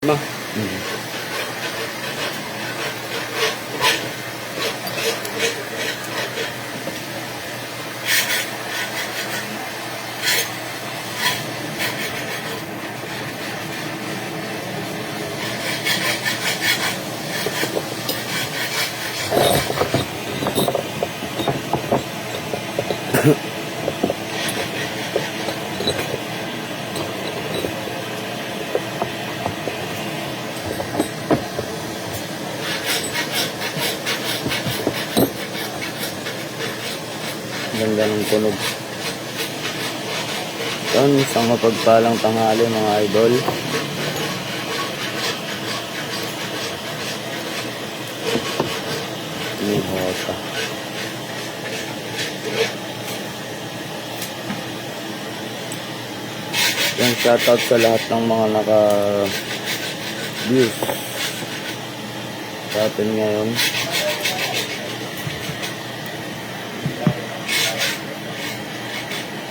Ma. Ganda ng tunog. Yan, isang mapagpalang tanghali mga idol. Hota. Yan, shoutout sa lahat ng mga naka-views sa atin ngayon.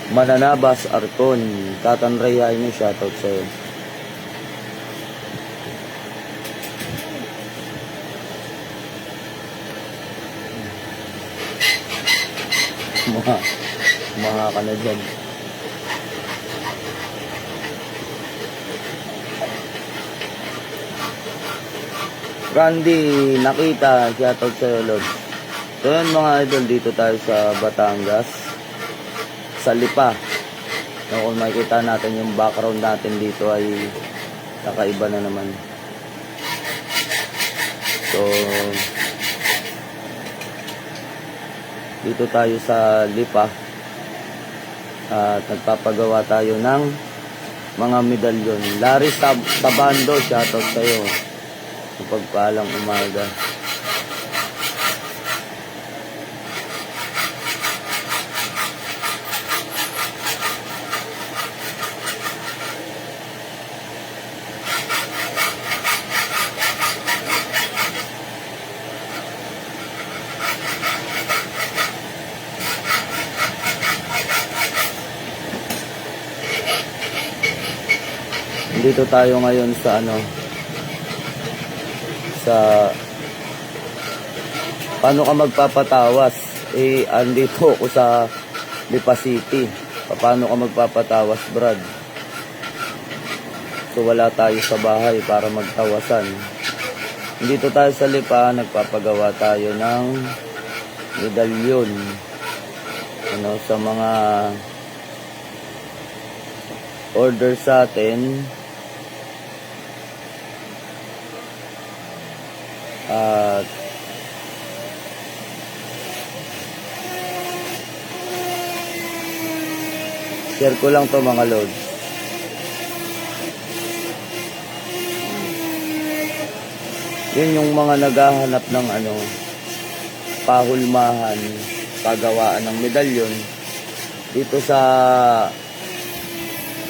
Mananabas Arcon, Tatanray niyo, shoutout sa'yo. Mga ka na dyan. Randy, nakita, shoutout sa'yo, Lord. So yun mga idol, dito tayo sa Batangas, sa Lipa. So, kung makikita natin yung background natin dito ay kakaiba na naman. So dito tayo sa Lipa at nagpapagawa tayo ng mga medalyon. Larry Tabando, shoutout sa'yo. Pagpalang umaga. Dito tayo ngayon sa sa paano ka magpapatawas. Andito ako sa Lipa City. Paano ka magpapatawas, Brad? So wala tayo sa bahay para magtawasan. Dito tayo sa Lipa, nagpapagawa tayo ng medalyon sa mga order sa atin. At share ko lang to mga lods. Yun yung mga naghahanap ng pahulmahan, pagawaan ng medalyon dito sa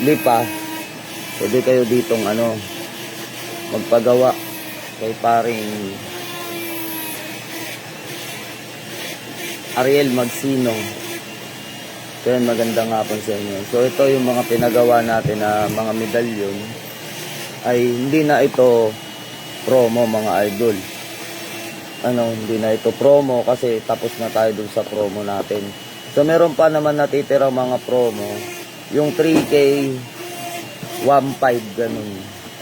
Lipa. Pwede kayo ditong magpagawa kay paring Ariel Magsino. So yan, magandang hapon sa inyo. So ito yung mga pinagawa natin na mga medalyon. Ay hindi na ito promo mga idol. Hindi na ito promo kasi tapos na tayo dun sa promo natin. So meron pa naman natitirang mga promo. Yung 3K 1.5 ganun.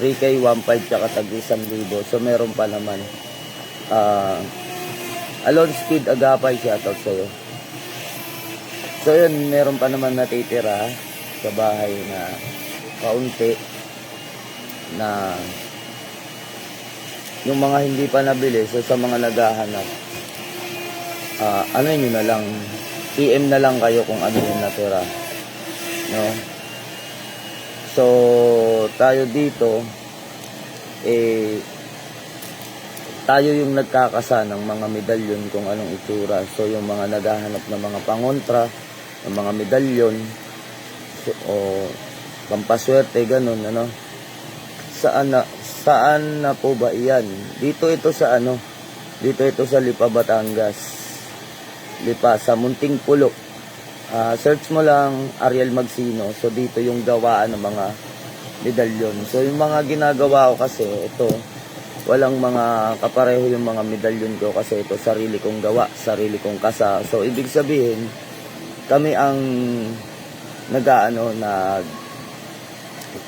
3K 1.5 tsaka tag 1,000. So meron pa naman. Alon Speed Agapay, shoutout sa'yo. So yun, meron pa naman natitira sa bahay na kaunti na yung mga hindi pa nabili. So sa mga naghahanap, nyo na lang, PM na lang kayo kung ano yung natira, no? So tayo dito tayo yung nagkakasa ng mga medalyon kung anong itsura. So yung mga naghahanap ng mga pangontra ng mga medalyon o pampaswerte ganun, saan na po ba iyan? Dito ito sa dito ito sa Lipa, Batangas. Lipa sa Munting Pulo. Search mo lang Ariel Magsino. So dito yung gawaan ng mga medalyon. So yung mga ginagawa ko kasi ito, walang mga kapareho yung mga medalyon ko kasi ito sarili kong gawa, sarili kong kasa. So ibig sabihin, kami ang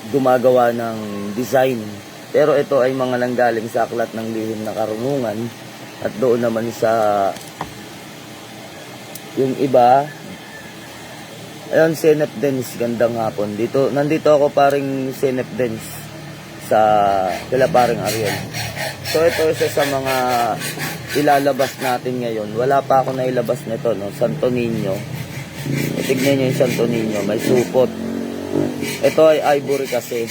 gumagawa ng design. Pero ito ay mga nanggaling sa aklat ng lihim na karunungan. At doon naman sa yung iba, ayun, Senep Dance, gandang hapon. Nandito ako paring Senep Dance sa kila paring Ariel. So ito isa sa mga ilalabas natin ngayon. Wala pa ako nailabas nito, no? Santo Niño. Tignan nyo yung Santo Niño, may supot. Ito ay ivory kasi.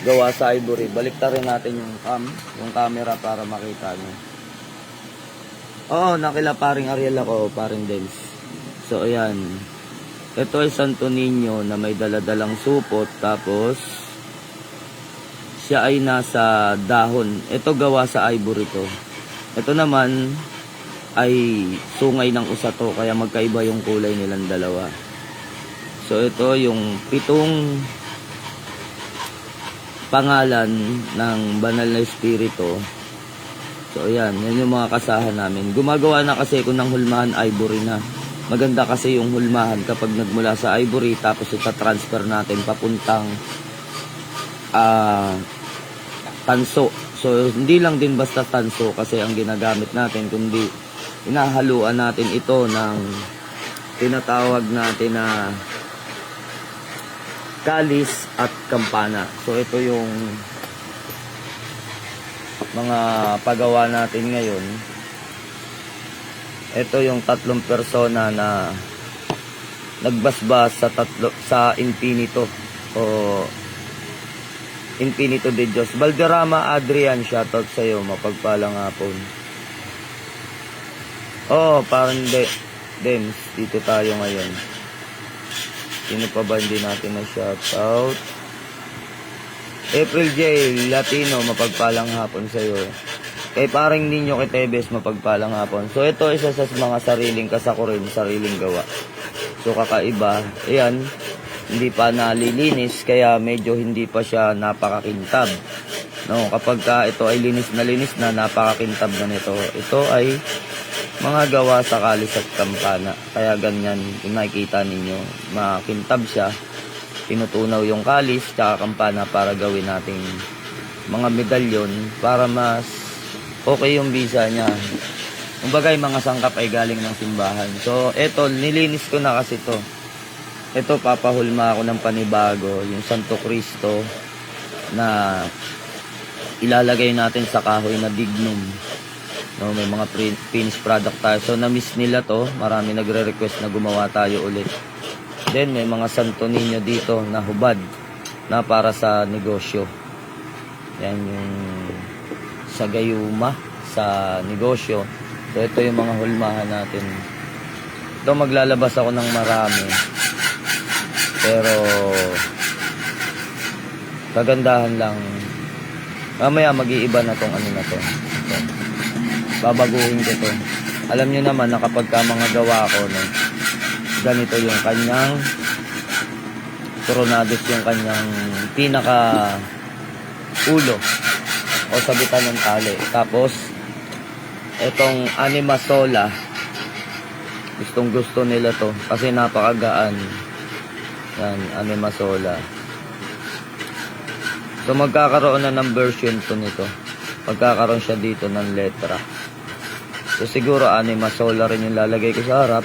Gawa sa ivory. Baliktarin natin yung camera para makita nyo. Oo, nakila paring Ariel ako, paring Dance. So ayan. Ito ay Santo Niño na may daladalang supot. Tapos siya ay nasa dahon. Ito gawa sa ivory to. Ito naman ay sungay ng usato, kaya magkaiba yung kulay nilang dalawa. So ito yung 7 pangalan ng banal na espiritu. So ayan, yan yung mga kasahan namin. Gumagawa na kasi ako ng hulmahan ivory na. Maganda kasi yung hulmahan kapag nagmula sa ivory tapos ita-transfer natin papuntang tanso. So hindi lang din basta tanso kasi ang ginagamit natin, kundi inahaluan natin ito ng tinatawag natin na kalis at kampana. So ito yung mga pagawa natin ngayon. Ito yung 3 persona na nagbasbas sa Infinito o Infinito de Diyos. Valderrama Adrian, shoutout sa iyo, mapagpalang hapon. Oh, parang Dems, dito tayo ngayon. Sino pa ba hindi natin na shoutout? April J. Latino, mapagpalang hapon sa iyo. Kay parang Ninyo Kitebes, mapagpalang hapon. So ito isa sa mga sariling kasako rin, sariling gawa. So kakaiba, ayan, hindi pa nalilinis kaya medyo hindi pa siya napakakintab. No, kapag ito ay linis na napakakintab na nito. Ito ay mga gawa sa kalis at kampana. Kaya ganyan, kung nakikita ninyo, makintab siya. Tinutunaw yung kalis at kampana para gawin nating mga medalyon para mas okay yung bisa niya. Kumbaga yung mga sangkap ay galing ng simbahan. So eto, nilinis ko na kasi to. Ito, papahulma ako ng panibago, yung Santo Cristo na ilalagay natin sa kahoy na dignum. No, may mga finished product tayo. So na-miss nila to, marami nagre-request na gumawa tayo ulit. Then may mga Santo Niño dito na hubad na para sa negosyo. Yan yung sa gayuma, sa negosyo. So ito yung mga hulmahan natin. Ito maglalabas ako ng marami. Pero kagandahan lang. Mamaya mag-iiba na tong ano na to. So, babaguhin ko to. Alam nyo naman na kapag mga gawa ko, no, ganito yung kanyang coronados, yung kanyang pinaka ulo o sabitan ng tali. Tapos itong anima sola, gustong gusto nila to kasi napakagaan. Yan, anima sola. So magkakaroon na ng version to nito. Magkakaroon siya dito ng letra. So siguro anima sola rin yung lalagay ko sa harap.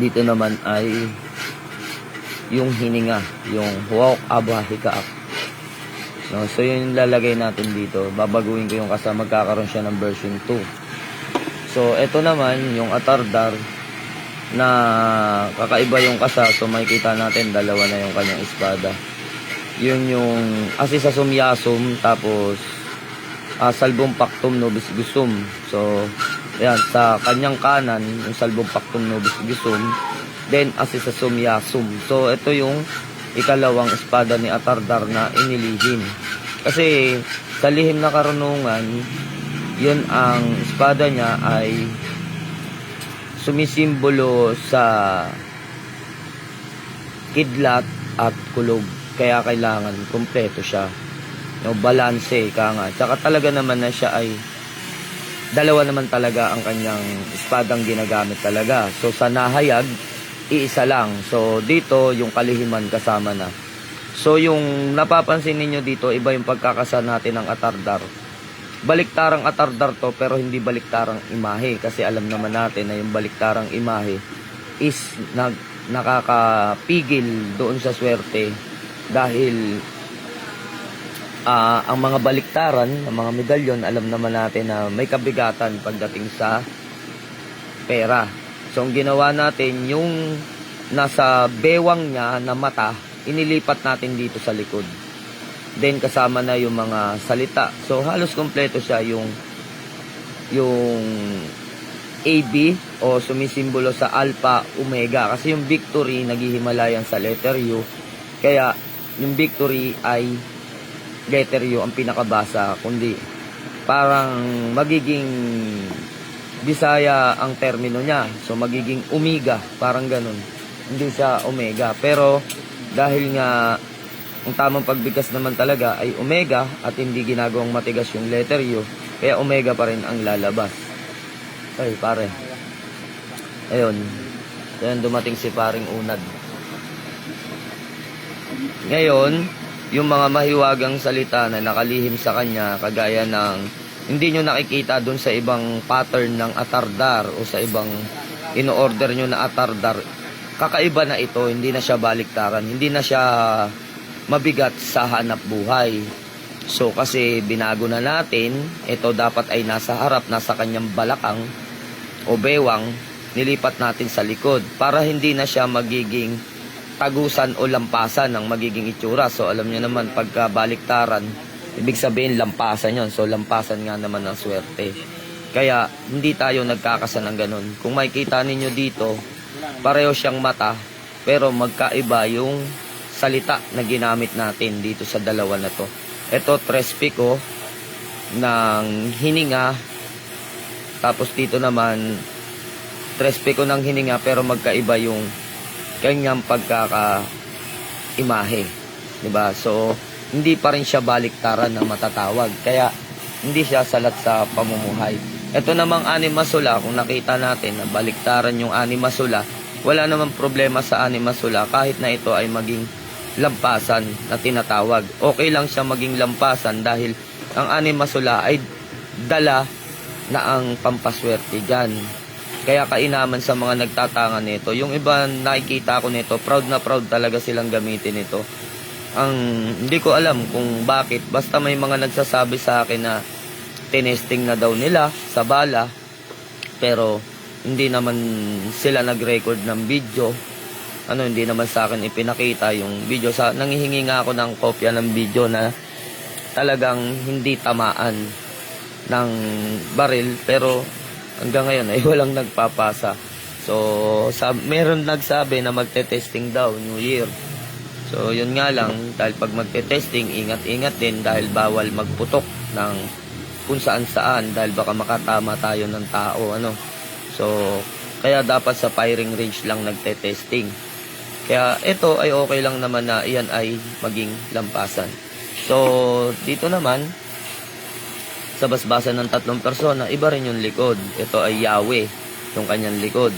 Dito naman ay yung hininga, yung huwak aba hikaak. No, so yun yung lalagay natin dito. Babaguhin ko yung kasama, magkakaroon siya ng version 2. So ito naman yung atardar na kakaiba yung kasa. So makikita natin dalawa na yung kanyang espada. Yun yung asi sa sumyasum, tapos salbong pactum nobis gisum. So ayan, sa kanyang kanan yung salbong pactum nobis gisum, then asi sa sumyasum. So ito yung ikalawang espada ni Atardar na inilihim. Kasi sa lihim na karunungan, yun ang espada niya ay sumisimbolo sa kidlat at kulog. Kaya kailangan kumpleto siya. No, balanse ka nga. Tsaka talaga naman na siya ay dalawa naman talaga ang kanyang espadang ginagamit talaga. So sa nahayag, iisa lang. So dito yung kalihiman kasama na. So yung napapansin ninyo dito, iba yung pagkakasa natin ng atardar. Baliktarang atardar to pero hindi baliktarang imahe. Kasi alam naman natin na yung baliktarang imahe is nakakapigil doon sa swerte. Dahil ang mga baliktaran, ang mga medalyon, alam naman natin na may kabigatan pagdating sa pera. So ang ginawa natin, yung nasa bewang niya na mata, inilipat natin dito sa likod. Then kasama na yung mga salita. So halos kompleto siya yung AB o sumisimbolo sa Alpha, Omega. Kasi yung victory naghihimalayan sa letter U. Kaya yung victory ay letter U ang pinakabasa, kundi parang magiging Bisaya ang termino niya. So magiging Omega, parang ganun. Hindi siya Omega. Pero dahil nga ang tamang pagbigkas naman talaga ay Omega at hindi ginagawang matigas yung letter U, kaya Omega pa rin ang lalabas. Ay, pare. Ayun. Ayun, dumating si paring Unad. Ngayon, yung mga mahiwagang salita na nakalihim sa kanya, kagaya ng hindi nyo nakikita dun sa ibang pattern ng atardar o sa ibang ino-order nyo na atardar, kakaiba na ito, hindi na siya baliktaran, hindi na siya mabigat sa hanap buhay. So kasi binago na natin, ito dapat ay nasa harap, nasa kanyang balakang o bewang, nilipat natin sa likod para hindi na siya magiging tagusan o lampasan ng magiging itsura. So alam niyo naman, pagka baliktaran, ibig sabihin lampasan yon. So lampasan nga naman ng swerte. Kaya hindi tayo nagkakasa ng ganun. Kung makikita ninyo dito, pareho siyang mata, pero magkaiba yung salita na ginamit natin dito sa dalawa na to. Ito, tres pico ng hininga. Tapos dito naman, tres pico ng hininga, pero magkaiba yung kanyang pagkaka-imahe. Diba? So, hindi pa rin siya baliktaran na matatawag. Kaya, hindi siya salat sa pamumuhay. Ito namang anima sula, kung nakita natin na baliktaran yung anima sula, wala namang problema sa anima sula kahit na ito ay maging lampasan na tinatawag. Okay lang siya maging lampasan dahil ang anima sula ay dala na ang pampaswerte dyan. Kaya kainaman sa mga nagtatangan nito. Yung iba nakikita ko nito, proud na proud talaga silang gamitin ito. Hindi ko alam kung bakit. Basta may mga nagsasabi sa akin na tinesting na daw nila sa bala. Pero hindi naman sila nag-record ng video. Hindi naman sa akin ipinakita yung video. Nanghihingi nga ako ng kopya ng video na talagang hindi tamaan ng baril. Pero hanggang ngayon ay walang nagpapasa. So, meron nagsabi na magte-testing daw New Year. So, yun nga lang, dahil pag magte-testing, ingat-ingat din dahil bawal magputok ng kung saan-saan dahil baka makatama tayo ng tao. So, kaya dapat sa firing range lang nagte-testing. Kaya ito ay okay lang naman na iyan ay maging lampasan. So, dito naman, sa basbasan ng tatlong persona, iba rin yung likod. Ito ay Yahweh, yung kanyang likod.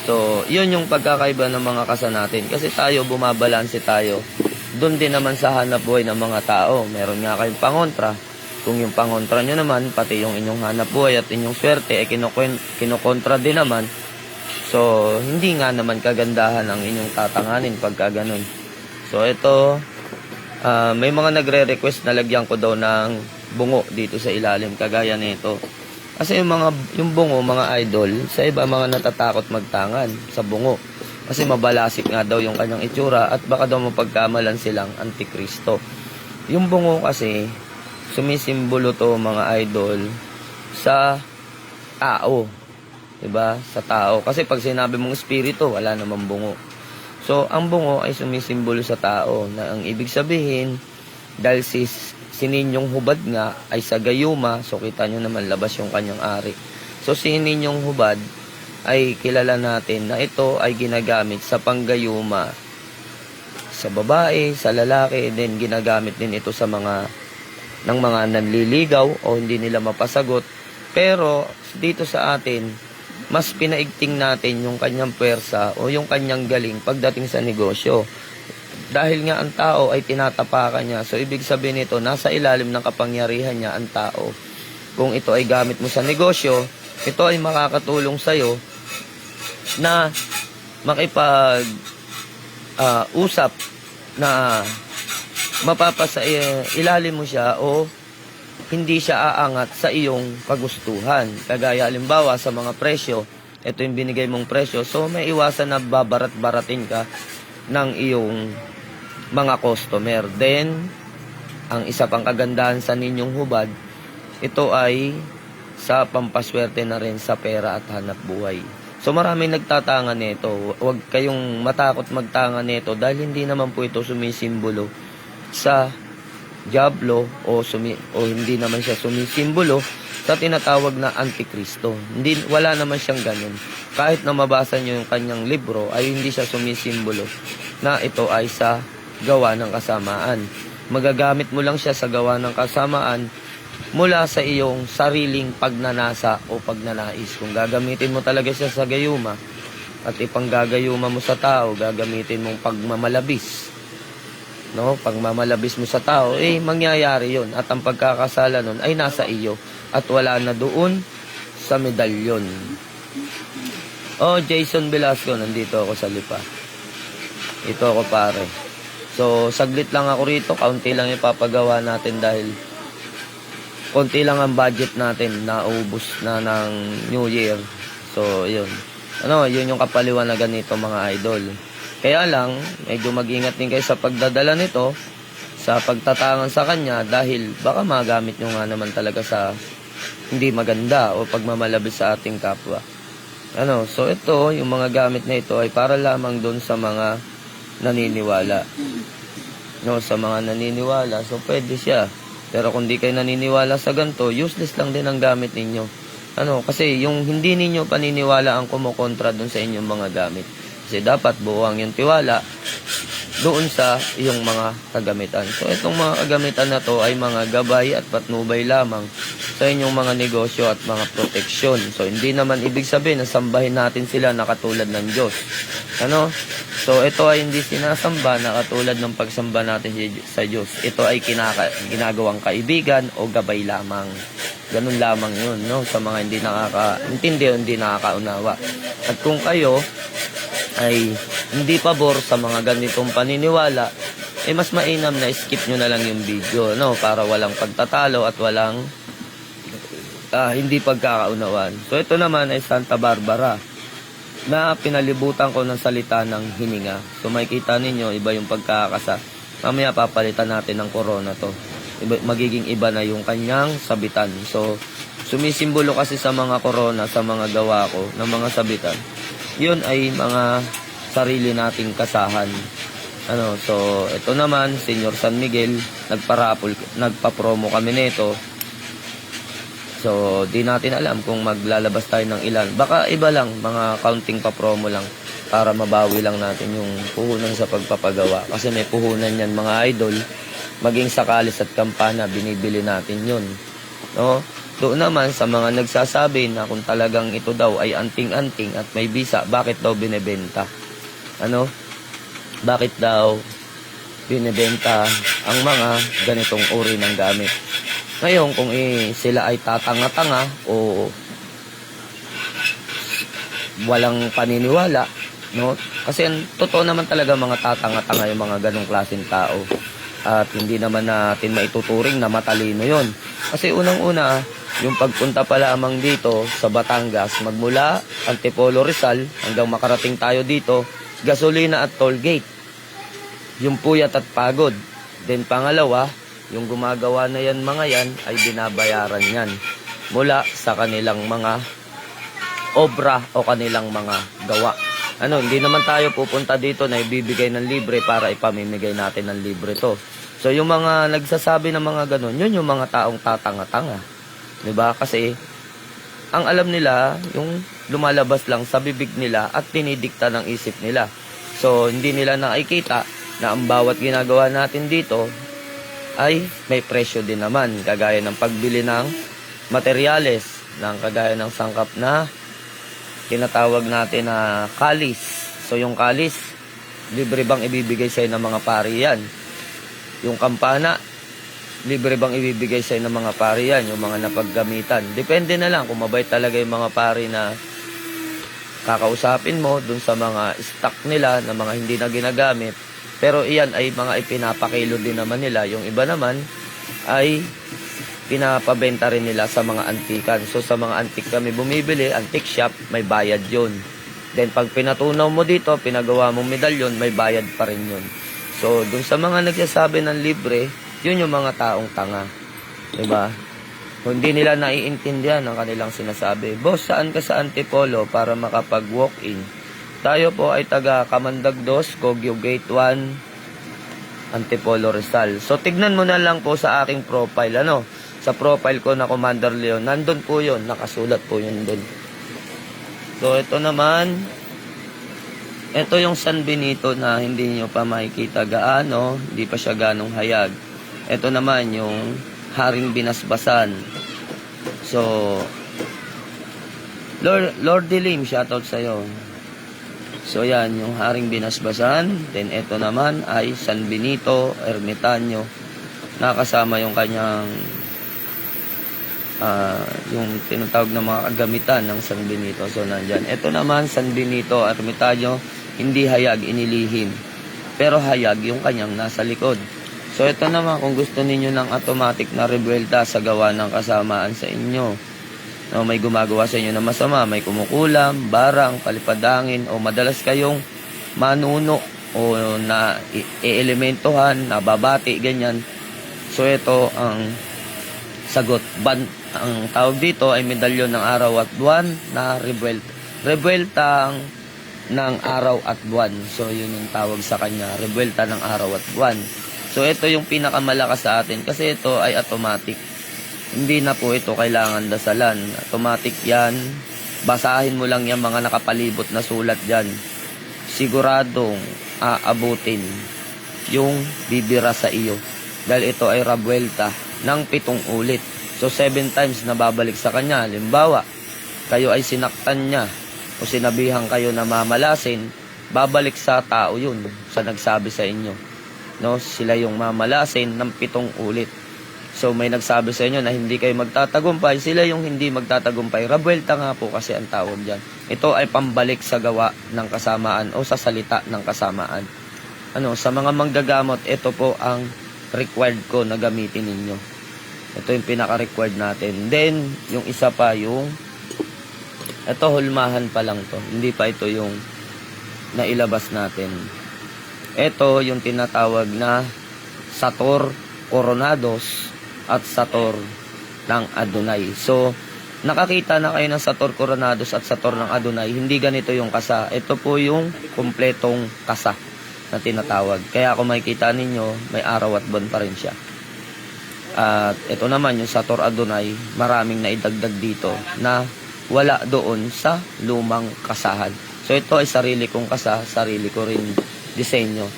So, yun yung pagkakaiba ng mga kasa natin. Kasi tayo, bumabalanse tayo. Doon din naman sa hanap buhay ng mga tao. Meron nga kayong pangontra. Kung yung pangontra nyo naman, pati yung inyong hanap buhay at inyong swerte, kinokontra din naman. So, hindi nga naman kagandahan ang inyong tatanganin pagka ganun. So, ito, may mga nagre-request na lagyan ko daw ng bungo dito sa ilalim, kagaya nito. Kasi yung bungo, mga idol, sa iba mga natatakot magtangan sa bungo. Kasi mabalasik nga daw yung kanyang itsura at baka daw mapagkamalan silang antikristo. Yung bungo kasi, sumisimbolo to mga idol sa tao. Diba? Sa tao. Kasi pag sinabi mong espiritu, wala namang bungo. So, ang bungo ay sumisimbolo sa tao na ang ibig sabihin, dahil si Ninyong Hubad nga ay sa gayuma, so kita nyo naman labas yung kanyang ari. So, si Ninyong Hubad ay kilala natin na ito ay ginagamit sa panggayuma sa babae, sa lalaki, then ginagamit din ito sa mga nanliligaw o hindi nila mapasagot. Pero dito sa atin, mas pinaigting natin yung kanyang puwersa o yung kanyang galing pagdating sa negosyo. Dahil nga ang tao ay tinatapakan niya. So, ibig sabihin nito, nasa ilalim ng kapangyarihan niya ang tao. Kung ito ay gamit mo sa negosyo, ito ay makakatulong sa'yo na makipag-usap na mapapasa ilalim mo siya o hindi siya aangat sa iyong kagustuhan. Kagaya halimbawa sa mga presyo, ito yung binigay mong presyo, so may iwasan na babarat-baratin ka ng iyong mga customer. Then, ang isa pang kagandahan sa ninyong hubad, ito ay sa pampaswerte na rin sa pera at hanap buhay. So maraming nagtatanga nito. Huwag kayong matakot magtanga nito dahil hindi naman po ito sumisimbolo sa Diablo o hindi naman siya sumisimbolo sa tinatawag na Antikristo. Wala naman siyang ganun. Kahit na mabasa nyo yung kanyang libro ay hindi siya sumisimbolo na ito ay sa gawa ng kasamaan. Magagamit mo lang siya sa gawa ng kasamaan mula sa iyong sariling pagnanasa o pagnanais. Kung gagamitin mo talaga siya sa gayuma at ipanggagayuma mo sa tao, gagamitin mong pagmamalabis. No, pagmamalabis mo sa tao, mangyayari yon at ang pagkakasala nun ay nasa iyo at wala na doon sa medalyon. Jason Velasco, nandito ako sa Lipa. Ito ako pare. So, saglit lang ako rito, kaunti lang ipapagawa natin dahil konti lang ang budget natin, naubos na ng New Year. So, yun. Yun yung kapaliwanagan nito mga idol. Kaya lang, medyo mag-ingat din kayo sa pagdadala nito, sa pagtatangan sa kanya, dahil baka magamit nyo nga naman talaga sa hindi maganda o pagmamalabis sa ating kapwa. So ito, yung mga gamit na ito ay para lamang doon sa mga naniniwala. Sa mga naniniwala, so pwede siya. Pero kung di kayo naniniwala sa ganito, useless lang din ang gamit ninyo. Kasi yung hindi ninyo paniniwala ang kumukontra doon sa inyong mga gamit. Kasi dapat buo ang yung tiwala doon sa iyong mga kagamitan. So itong mga kagamitan na to ay mga gabay at patnubay lamang sa inyong mga negosyo at mga proteksyon. So hindi naman ibig sabihin na sambahin natin sila na katulad ng Diyos. So ito ay hindi sinasamba na katulad ng pagsamba natin sa Diyos. Ito ay ginagawang kaibigan o gabay lamang. Ganun lamang yun, sa mga hindi nakakaintindi o hindi nakakaunawa. At kung kayo ay hindi pabor sa mga ganitong paniniwala, mas mainam na skip nyo na lang yung video, para walang pagtatalo at walang hindi pagkakaunawan. So ito naman ay Santa Barbara na pinalibutan ko ng salita ng hininga. So makikita ninyo, iba yung pagkakasa. Mamaya papalitan natin ng corona to. Magiging iba na yung kanyang sabitan. So sumisimbolo kasi sa mga corona, sa mga gawa ko, ng mga sabitan. Yun ay mga sarili nating kasahan. So ito naman, Senyor San Miguel, nagpa-promo kami nito. So di natin alam kung maglalabas tayo ng ilan. Baka iba lang, mga counting pa-promo lang para mabawi lang natin yung puhunan sa pagpapagawa. Kasi may puhunan yan mga idol. Maging sakalis at kampana, binibili natin yun. Doon naman sa mga nagsasabi na kung talagang ito daw ay anting-anting at may bisa, bakit daw binebenta? Bakit daw binebenta ang mga ganitong uri ng gamit? Ngayon, kung sila ay tatanga-tanga o walang paniniwala, kasi totoo naman talaga mga tatanga-tanga yung mga ganong klaseng tao. At hindi naman natin maituturing na matalino yon. Kasi unang-una, yung pagpunta pa lamang dito sa Batangas, magmula Antipolo Rizal hanggang makarating tayo dito, gasolina at toll gate. Yung puyat at pagod. Then pangalawa, yung gumagawa na yan mga yan ay binabayaran yan mula sa kanilang mga obra o kanilang mga gawa. Hindi naman tayo pupunta dito na ibibigay ng libre para ipamimigay natin ng libre to. So yung mga nagsasabi ng mga ganun, yun yung mga taong tatanga-tanga. Diba? Kasi ang alam nila, yung lumalabas lang sa bibig nila at tinidikta ng isip nila. So hindi nila nakikita na ang bawat ginagawa natin dito ay may presyo din naman, kagaya ng pagbili ng materyales, ng kagaya ng sangkap na tinatawag natin na kalis. So yung kalis, libre bang ibibigay sa'yo ng mga pari yan? Yung kampana, libre bang ibibigay sa'yo ng mga pari yan? Yung mga napaggamitan. Depende na lang kung mabait talaga yung mga pari na kakausapin mo dun sa mga stock nila na mga hindi na ginagamit. Pero iyan ay mga ipinapakilo din naman nila. Yung iba naman ay pinapabenta rin nila sa mga antikan. So sa mga antik kami bumibili, antique shop, may bayad yun. Then pag pinatunaw mo dito, pinagawa mong medalyon, may bayad pa rin yun. So dun sa mga nagsasabi ng libre, yun yung mga taong tanga. Diba? Kung hindi nila naiintindihan ang kanilang sinasabi. Boss, saan ka sa Antipolo para makapag-walk-in? Tayo po ay taga Kamandag 2, Kogyo Gate 1, Antipolo, Rizal. So tignan mo na lang po sa aking profile, sa profile ko na Commander Leon, nandun po yun, nakasulat po yun dun. So ito naman, ito yung San Benito na hindi nyo pa makikita gaano, hindi pa siya ganong hayag. Ito naman yung Haring Binasbasan. So Lord Dilim, shoutout sa'yo. So yan, yung Haring Binasbasan. Then ito naman ay San Benito, Ermitaño. Nakasama yung kanyang yung tinatawag na mga kagamitan ng San Benito. So nandyan. Ito naman, San Benito, Ermitaño, hindi hayag, inilihim. Pero hayag yung kanyang nasa likod. So ito naman, kung gusto ninyo ng automatic na rebuelta sa gawa ng kasamaan sa inyo. No, may gumagawa sa inyo na masama, may kumukulam, barang, palipadangin, o madalas kayong manuno o na elementohan, nababati, ganyan. So ito ang sagot. Ang tawag dito ay medalyon ng araw at buwan na rebuelta. Rebuelta ng araw at buwan. So yun yung tawag sa kanya, rebuelta ng araw at buwan. So ito yung pinakamalakas sa atin kasi ito ay automatic. Hindi na po ito kailangan dasalan. Automatic yan. Basahin mo lang yung mga nakapalibot na sulat dyan. Siguradong aabutin yung bibira sa iyo. Dahil ito ay rabuelta ng 7 ulit. So 7 times na babalik sa kanya. Halimbawa, kayo ay sinaktan niya o sinabihan kayo na mamalasin, babalik sa tao yun, sa nagsabi sa inyo. No, sila yung mamalasin ng 7 ulit. So may nagsabi sa inyo na hindi kayo magtatagumpay, sila yung hindi magtatagumpay. Rabuelta nga po kasi ang tawag dyan. Ito ay pambalik sa gawa ng kasamaan o sa salita ng kasamaan. Sa mga manggagamot, ito po ang required ko na gamitin ninyo. Ito yung pinaka-required natin. Then, yung isa pa yung, ito hulmahan pa lang to. Hindi pa ito yung nailabas natin. Ito yung tinatawag na Sator Coronados at Sator ng Adonai. So, nakakita na kayo ng Sator Coronados at Sator ng Adonai. Hindi ganito yung kasa. Ito po yung kumpletong kasa na tinatawag. Kaya kung makikita ninyo, may araw at buwan pa rin siya. At ito naman yung Sator Adonai, maraming naidagdag dito na wala doon sa lumang kasahan. So, ito ay sarili kong kasa, sarili ko rin disenyo.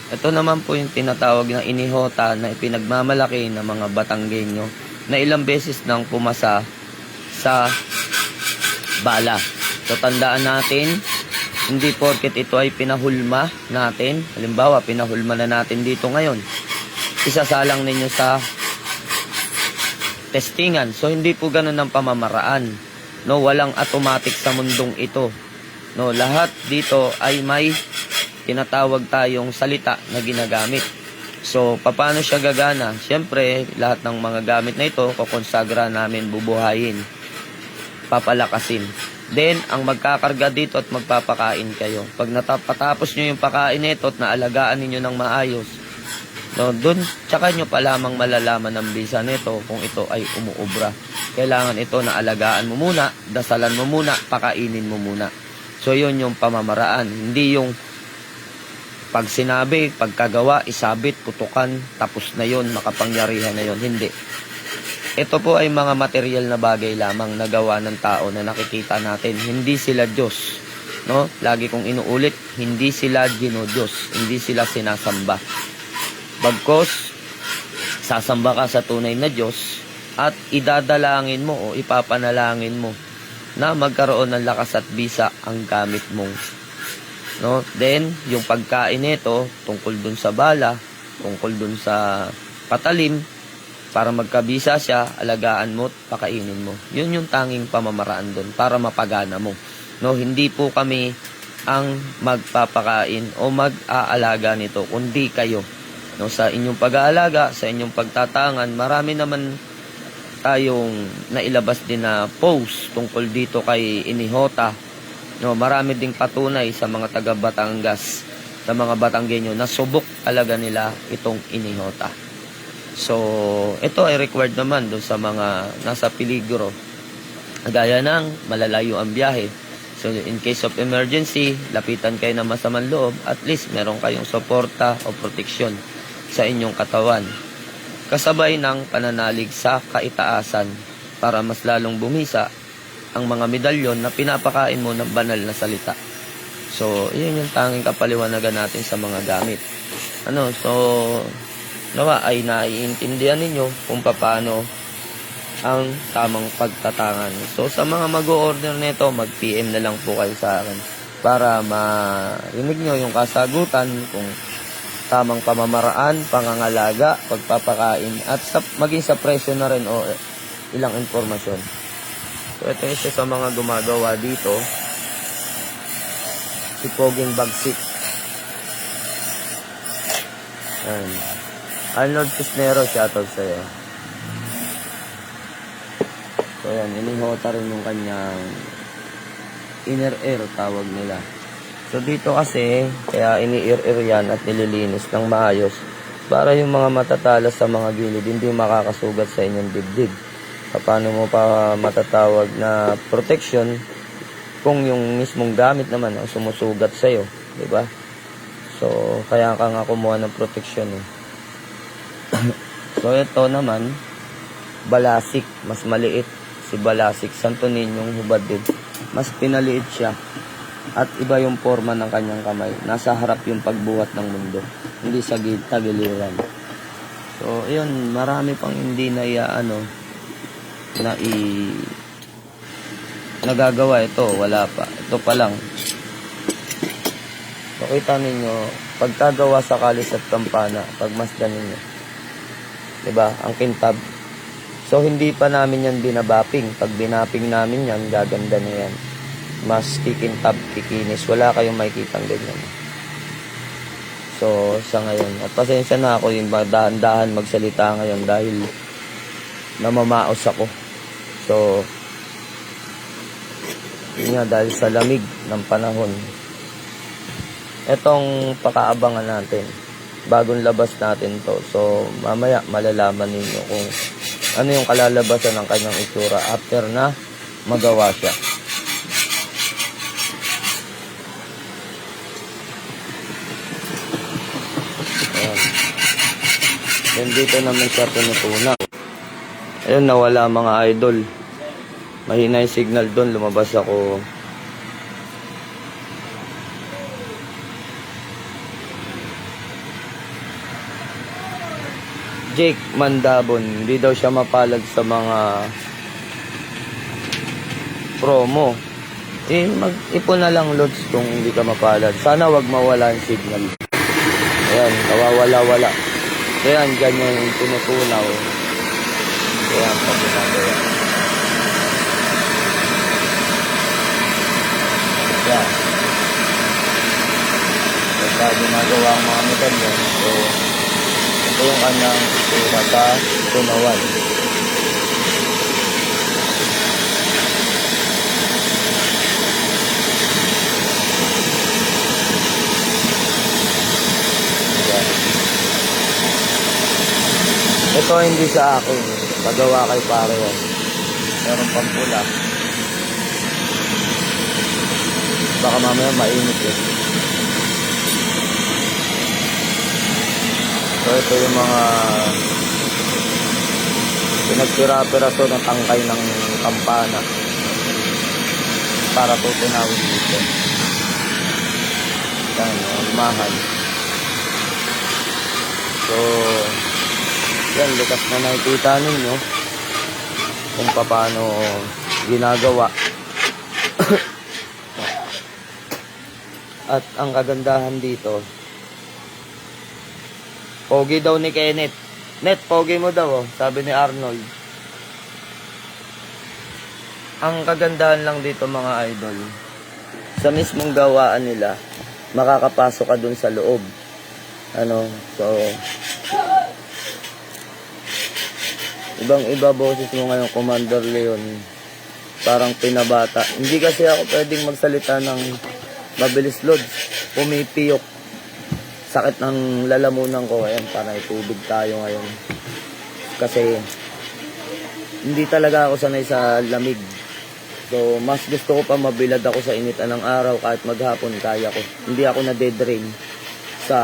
Ito naman po yung tinatawag na inihota na ipinagmamalaki ng mga Batanggenyo na ilang beses nang pumasa sa bala. So tandaan natin, hindi porket ito ay pinahulma natin. Halimbawa, pinahulma na natin dito ngayon. Isasalang ninyo sa testingan. So hindi po ganun ang pamamaraan. No, walang automatic sa mundong ito. No, lahat dito ay may tinatawag tayong salita na ginagamit. So, paano siya gagana? Siyempre, lahat ng mga gamit na ito, kukonsagra namin, bubuhayin, papalakasin. Then, ang magkakarga dito at magpapakain kayo. Pag natapatapos nyo yung pakain nito at naalagaan ninyo ng maayos, no, dun, tsaka nyo pa lamang malalaman ng bisa nito kung ito ay umuubra. Kailangan ito na alagaan mo muna, dasalan mo muna, pakainin mo muna. So, yun yung pamamaraan. Hindi yung pag sinabi, pagkagawa, isabit, putukan, tapos na yon, makapangyarihan na yon. Hindi. Ito po ay mga material na bagay lamang na gawa ng tao na nakikita natin. Hindi sila Diyos. no? Lagi kong inuulit, hindi sila dinodiyos, hindi sila sinasamba. Bagkos, sasamba ka sa tunay na Diyos at idadalangin mo o ipapanalangin mo na magkaroon ng lakas at bisa ang gamit mong, no? Then, yung pagkain nito, tungkol dun sa bala, tungkol dun sa patalim, para magkabisa siya, alagaan mo at pakainin mo. Yun yung tanging pamamaraan dun para mapagana mo. No, hindi po kami ang magpapakain o mag-aalaga nito, kundi kayo. No, sa inyong pag-aalaga, sa inyong pagtatangan, marami naman tayong nailabas din na post tungkol dito kay Inihota. No, marami ding patunay sa mga taga Batangas, sa mga Batanggenyo na subok talaga nila itong Inihota. So, ito ay required naman doon sa mga nasa peligro. Gaya ng malalayo ang biyahe. So, in case of emergency, lapitan kayo ng masamang loob, at least meron kayong suporta o proteksyon sa inyong katawan. Kasabay ng pananalig sa kaitaasan para mas lalong bumisa ang mga medalyon na pinapakain mo ng banal na salita. So, yun yung tanging kapaliwanagan natin sa mga gamit. Nawa ay naiintindihan ninyo kung paano ang tamang pagtatangan. So, sa mga mag-o-order nito, mag-PM na lang po kayo sa akin para marinig nyo yung kasagutan kung tamang pamamaraan, pangangalaga, pagpapakain, at maging sa presyo na rin o ilang informasyon. So, ito isa sa mga gumagawa dito. Si Poging Bagsik. Ayan. Arnold Cisnero, shoutout sa'yo. So, yan. Inihota rin yung kanyang inner ear, tawag nila. So, dito kasi, kaya ini-ear yan at nililinis ng maayos para yung mga matatalas sa mga gilid hindi makakasugat sa inyong dibdib. Paano mo pa matatawag na protection kung yung mismong gamit naman ang sumusugat sa'yo, di ba? So, kaya ka nga kumuha ng protection eh. So, ito naman, balasik, mas maliit. Si balasik, Santo Niñong hubad din. Mas pinaliit siya. At iba yung forma ng kanyang kamay. Nasa harap yung pagbuhat ng mundo. Hindi sa tagiliran. So, yun, marami pang hindi na nagagawa ito. Wala pa. Ito pa lang. So, kita ninyo, pagkagawa sa kalis at kampana, pagmasdan ninyo. Diba? Ang kintab. So, hindi pa namin yan binabapping. Pag binapping namin yan, gaganda na yan. Mas kikintab, kikinis. Wala kayong makikitang ganyan. So, sa ngayon. At pasensya na ako yung dahan-dahan magsalita ngayon dahil namamaos ako. So, yun nga, dahil sa lamig ng panahon. Etong pakaabangan natin. Bagong labas natin to. So, mamaya malalaman ninyo kung ano yung kalalabasan ng kanyang itsura after na magawa siya. Ayan. Then dito naman siya pinutunaw. Ayun, nawala mga idol. Mahina yung signal doon. Lumabas ako. Jake Mandabon, hindi daw siya mapalad sa mga promo. Mag-ipon na lang loads kung hindi ka mapalad. Sana wag mawala ang signal. Ayan, nawawala-wala. Ayan, ganyan yung tinutunaw. Ayan, pa ginagawa. Ayan. Basta ginagawa ang mga medalyon. So, ito yung kanyang itsura sa tunawan. Ito hindi sa akin. Pagawa kay pare yan. Meron pang pula. Baka mamaya mainit eh. So ito yung mga pinagpira-piraso ng tangkay ng kampana para tutunawin dito. Yan, mahal. So, yan, likas na nakikita ninyo kung paano ginagawa. At ang kagandahan dito, pogi daw ni Kenneth. Net, pogi mo daw, sabi ni Arnold. Ang kagandahan lang dito mga idol, sa mismong gawaan nila, makakapasok ka dun sa loob. So, ibang-iba boses mo ngayon, Commander Leon. Parang pinabata. Hindi kasi ako pwedeng magsalita ng mabilis, Lods. Pumipiyok. Sakit ng lalamunan ko. Ayan, para itubig tayo ngayon. Kasi, hindi talaga ako sanay sa lamig. So, mas gusto ko pa mabilad ako sa initan ng araw. Kahit maghapon, kaya ko. Hindi ako na-dedrain sa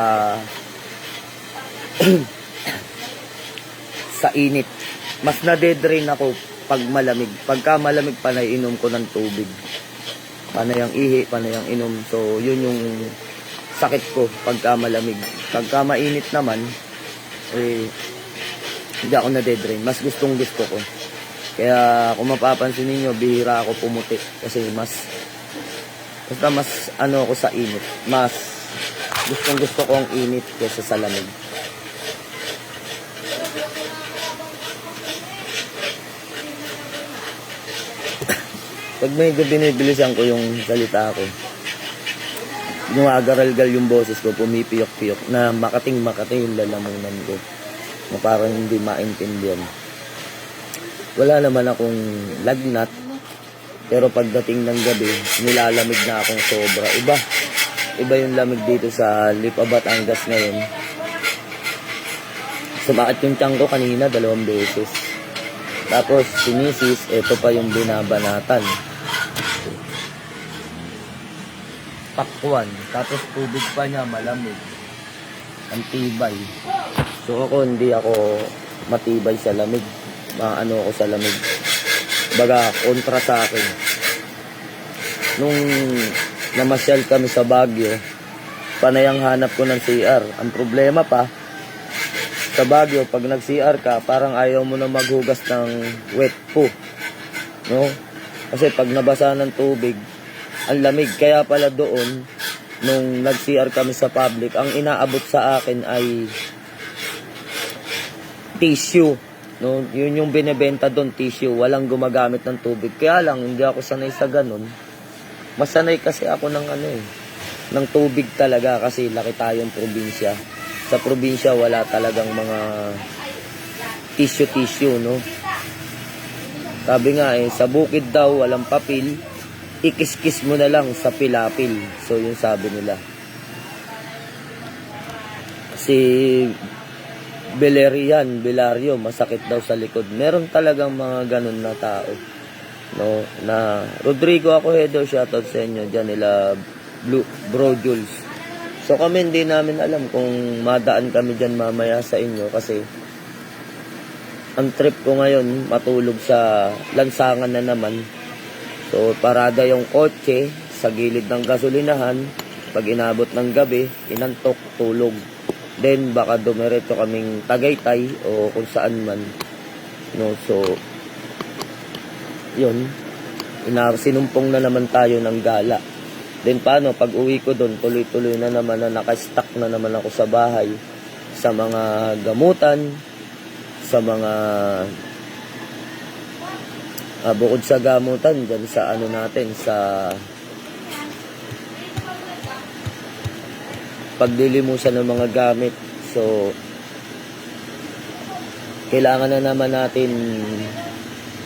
sa init. Mas na-dedrain ako pag malamig. Pagka malamig, panay inom ko ng tubig. Panay ang ihi, panay ang inom. So, yun yung sakit ko pagka malamig. Pagka mainit naman, hindi ako na-dedrain. Mas gustong gusto ko. Kaya kung mapapansin niyo, bihira ako pumuti. Kasi mas ako sa init. Mas gustong gusto ko ang init kaysa sa lamig. Pag medyo binibilisan ko yung salita ko, gumagaral-gal yung boses ko, pumipiyok-piyok, na makating-makating yung lalamunan ko, na parang hindi maintindihan. Wala naman akong lagnat, pero pagdating ng gabi, nilalamig na akong sobra. Iba yung lamig dito sa Lipa, Batangas ngayon. Sumakit yung tiyan ko kanina 2 beses. Tapos, sinisis, ito pa yung binabanatan. Pakwan. Tapos, tubig pa niya, malamig. Ang tibay. So, hindi ako matibay sa lamig. Ako sa lamig. Baga, kontra sa akin. Nung namasyal kami sa Baguio, panayang hanap ko ng CR. Ang problema pa, sa Baguio, pag nag-CR ka, parang ayaw mo na maghugas ng wet poo. No? Kasi pag nabasa ng tubig, ang lamig. Kaya pala doon, nung nag-CR kami sa public, ang inaabot sa akin ay tissue. No? Yun yung binebenta doon, tissue. Walang gumagamit ng tubig. Kaya lang, hindi ako sanay sa ganun. Masanay kasi ako ng tubig talaga kasi laki tayong probinsya. Sa probinsya, wala talagang mga tissue, no? Sabi nga sa bukid daw, walang papel, ikis-kis mo na lang sa pilapil. So, yun sabi nila. Si Bilario, masakit daw sa likod. Meron talagang mga ganun na tao. No? Na, Rodrigo Acoedo, shoutout sa inyo dyan, nila Bro Jules. So kami hindi namin alam kung madaan kami dyan mamaya sa inyo kasi ang trip ko ngayon matulog sa lansangan na naman. So parada yung kotse sa gilid ng gasolinahan. Pag inabot ng gabi, inantok, tulog. Then baka dumiretso kaming Tagaytay o kung saan man. No, so yun, sinumpong na naman tayo ng gala. Then paano, pag uwi ko doon, tuloy-tuloy na naman na nakastock na naman ako sa bahay, sa mga gamutan, sa mga bukod sa gamutan, dyan sa natin, sa pagdilimusan ng mga gamit. So, kailangan na naman natin,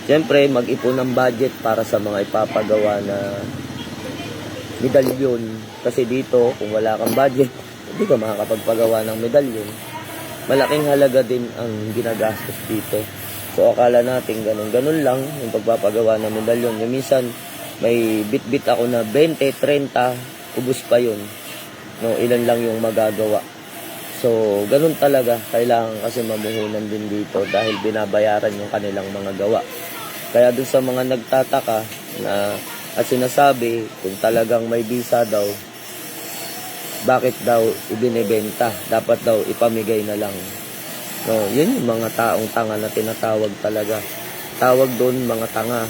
siyempre, mag-ipon ng budget para sa mga ipapagawa na medalyon. Kasi dito, kung wala kang budget, hindi ka makakapagpagawa ng medalyon. Malaking halaga din ang ginagastos dito. So, akala natin ganun lang yung pagpapagawa ng medalyon. Yung minsan, may bit-bit ako na 20, 30, ubus pa yun. No, ilan lang yung magagawa. So, ganun talaga. Kailangan kasi mamuhunan din dito dahil binabayaran yung kanilang mga gawa. Kaya dun sa mga nagtataka na at sinasabi kung talagang may visa daw, bakit daw ibinebenta? Dapat daw ipamigay na lang. No, yun yung mga taong tanga na tinatawag talaga. Tawag doon mga tanga.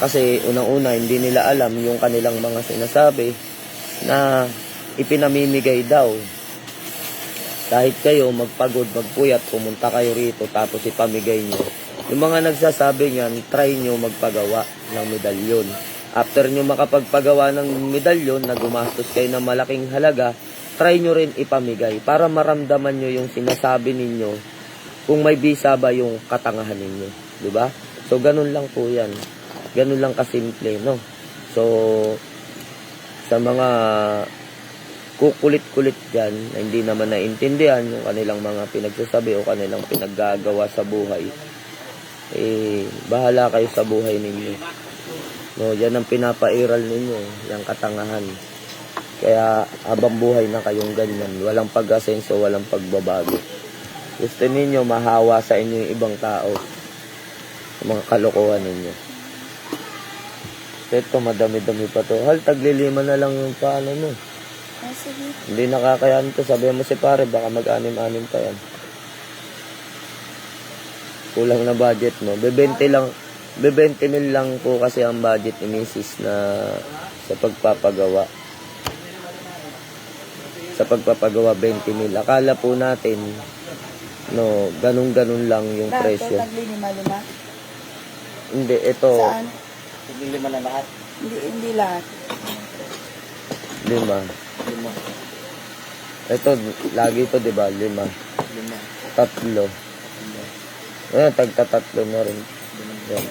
Kasi unang-una hindi nila alam yung kanilang mga sinasabi na ipinamimigay daw. Kahit kayo magpagod, magpuyat, pumunta kayo rito tapos ipamigay nyo. Yung mga nagsasabi niyan, try nyo magpagawa ng medalyon. After nyo makapagpagawa ng medalyon na gumastos kayo ng malaking halaga, try nyo rin ipamigay para maramdaman nyo yung sinasabi ninyo kung may bisa ba yung katangahan ninyo. Diba? So, ganun lang po yan. Ganun lang kasimple, no? So, sa mga kukulit-kulit dyan na hindi naman naintindihan yung kanilang mga pinagsasabi o kanilang pinaggagawa sa buhay, bahala kayo sa buhay ninyo. No, yan ang pinapairal ninyo, yung katangahan. Kaya habang buhay na kayong ganyan, walang pag-asenso, walang pagbabago. Gusto ninyo mahawa sa inyo yung ibang tao, mga kalokohan ninyo. Ito, madami-dami pa to. Hal, taglilima na lang yung paano mo. Sige. Hindi nakakayan to. Sabihan mo si pare, baka mag-anim-anim pa yan. Kulang na budget mo. Be-20 mil lang po kasi ang budget ni Mrs. na sa pagpapagawa. Sa pagpapagawa, 20 mil. Akala po natin, no, ganun-ganun lang yung presyo. Taglilima-lima? Hindi, ito. Saan? Taglilima na lahat. Hindi lahat. 5. Ito, lagi ito, di ba? 5. 3. Ayan, tagta-3 na rin. Ayan,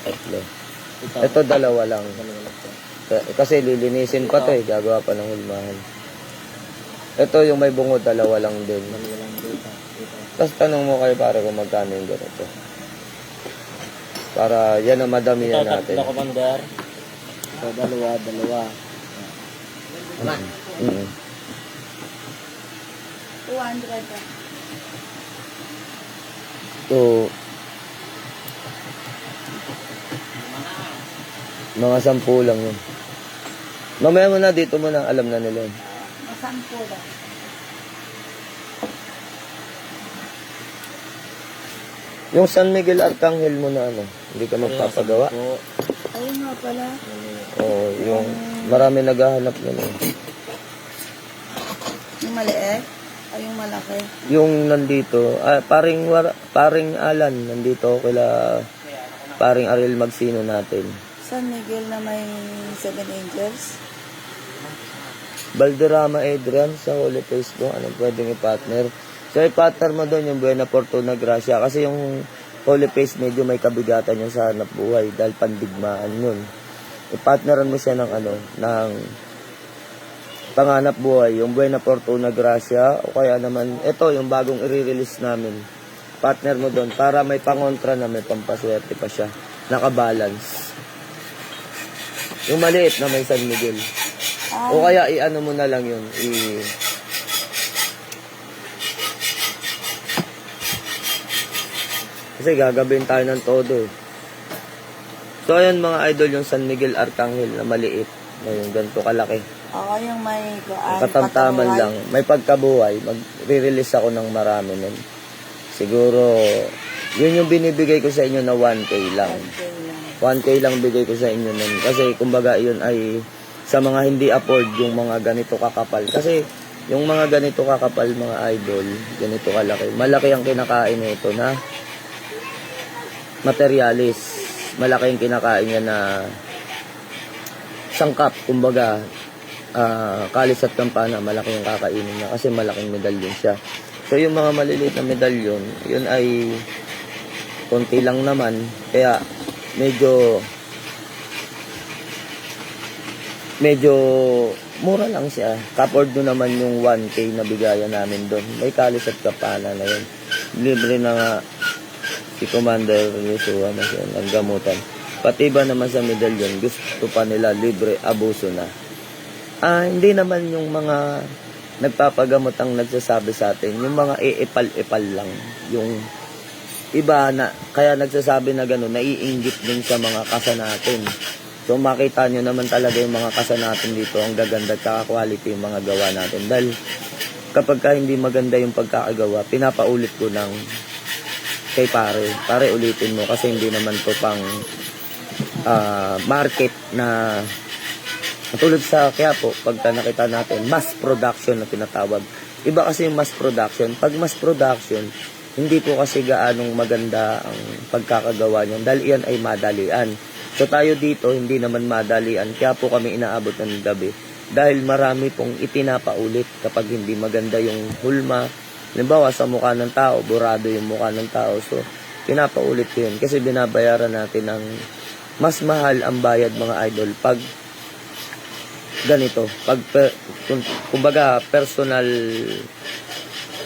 3. Ito, 2 lang. Kasi lilinisin pa to eh. Gagawa pa ng hulmahan. Ito, yung may bungo, 2 lang din. Tapos tanong mo kayo pare kung magkano yung ganito. Para yan ang madamihan natin. Ito, Commander. So, 2. Mm-hmm. 200. So, mga 10 lang yun. Mamaya mo na, dito mo na, alam na nila yun. Masampo lang. Yung San Miguel Arcangel mo na ano, hindi ka magpapagawa. Ayun nga pala. Oo, yung marami naghahanap nun eh. Yung maliit? Ay, yung malaki? Yung nandito, paring Alan, nandito kila paring Ariel Magsino natin. San Miguel na may 7 angels? Valderrama Adrian sa Holy Face doon, anong pwedeng i-partner? So, i-partner mo doon yung Buena Fortuna Gracia kasi yung Holy Face medyo may kabigatan yung sa hanap buhay dahil pandigmaan yun. I-partneran mo siya ng ng panganap buhay, yung Buena Fortuna Gracia o kaya naman, ito yung bagong i-release namin. Partner mo doon para may pangontra na may pampaswerte pa siya. Nakabalance. Yung maliit na may San Miguel. O kaya i-ano mo na lang yun. Kasi gagawin tayo ng todo eh. So ayan mga idol, yung San Miguel Arcangel na maliit. Yung ganito kalaki. Oo, yung may Katamtaman lang. May pagkabuhay. Mag-release ako ng marami nun. Siguro, yun yung binibigay ko sa inyo na 1K lang. 1K lang bigay ko sa inyo nun. Kasi kumbaga yun ay sa mga hindi afford yung mga ganito kakapal. Kasi yung mga ganito kakapal, mga idol, ganito kalaki. Malaki ang kinakain nito na materialis. Malaki yung kinakain niya na sangkap. Kumbaga, kalis at kampana, malaki yung kakainin niya kasi malaking medalyon siya. So yung mga maliliit na medalyon, yun ay konti lang naman. Kaya medyo mura lang siya. Kapord doon naman yung 1K na bigayan namin doon. May kalis at kapana na yun. Libre na nga si Commander Yusua na siya ng gamutan. Pati ba naman sa medalyon, gusto pa nila libre, abuso na. Hindi naman yung mga nagpapagamot ang nagsasabi sa atin. Yung mga iipal-ipal lang. Yung iba na, kaya nagsasabi na gano'n, naiinggit din sa mga kasa natin. So, So makita nyo naman talaga yung mga kasa natin dito, ang gaganda at quality yung mga gawa natin. Dahil kapag ka hindi maganda yung pagkakagawa, pinapaulit ko ng kay pare ulitin mo kasi hindi naman to pang market na katulad sa Quiapo. Pagka nakita natin mass production na tinatawag, iba kasi yung mass production. Pag mass production, hindi po kasi gaanong maganda ang pagkakagawa niyan dahil iyan ay madalian. So tayo dito hindi naman madalian, kaya po kami inaabot ng gabi dahil marami pong itinapaulit kapag hindi maganda yung hulma. Halimbawa sa mukha ng tao, burado yung mukha ng tao, so pinapaulit ko yun kasi binabayaran natin ng mas mahal ang bayad mga idol pag ganito, pag kumbaga personal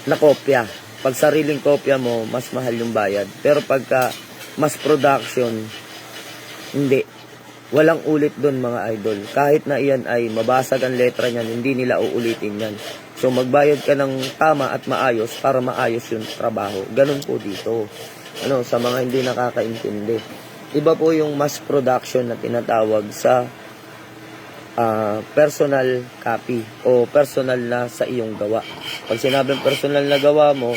na kopya. Pag sariling kopya mo, mas mahal yung bayad. Pero pagka mass production, hindi. Walang ulit doon mga idol. Kahit na iyan ay mabasag ang letra niyan, hindi nila uulitin yan. So magbayad ka ng tama at maayos para maayos yung trabaho. Ganun po dito. Sa mga hindi nakakaintindi. Iba po yung mass production na tinatawag sa personal copy o personal na sa iyong gawa. Pag sinabing personal na gawa mo,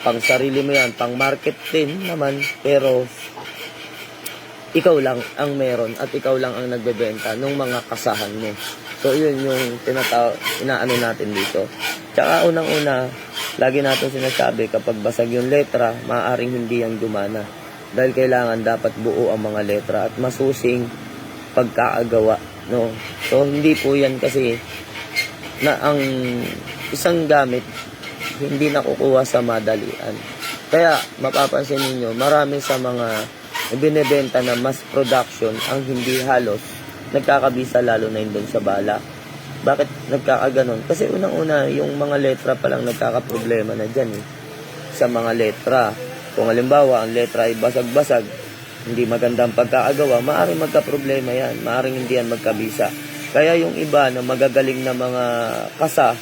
pang sarili mo yan, pang market din naman, pero ikaw lang ang meron at ikaw lang ang nagbebenta ng mga kasahan mo. So yun yung inaano natin dito. Tsaka unang-una, lagi natin sinasabi kapag basag yung letra, maaaring hindi yan gumana. Dahil kailangan dapat buo ang mga letra at masusing pagkaagawa. No? So hindi po yan kasi na ang isang gamit hindi nakukuha sa madalian. Kaya mapapansin niyo marami sa mga binebenta na mass production ang hindi halos nagkakabisa, lalo na yun doon sa bala. Bakit nagkakaganon? Kasi unang-una yung mga letra pa lang nagkakaproblema na dyan sa mga letra. Kung halimbawa ang letra ay basag-basag, hindi magandang pagkakagawa, maaaring magka-problema yan, maaaring hindi yan magkabisa. Kaya yung iba na magagaling na mga kasa,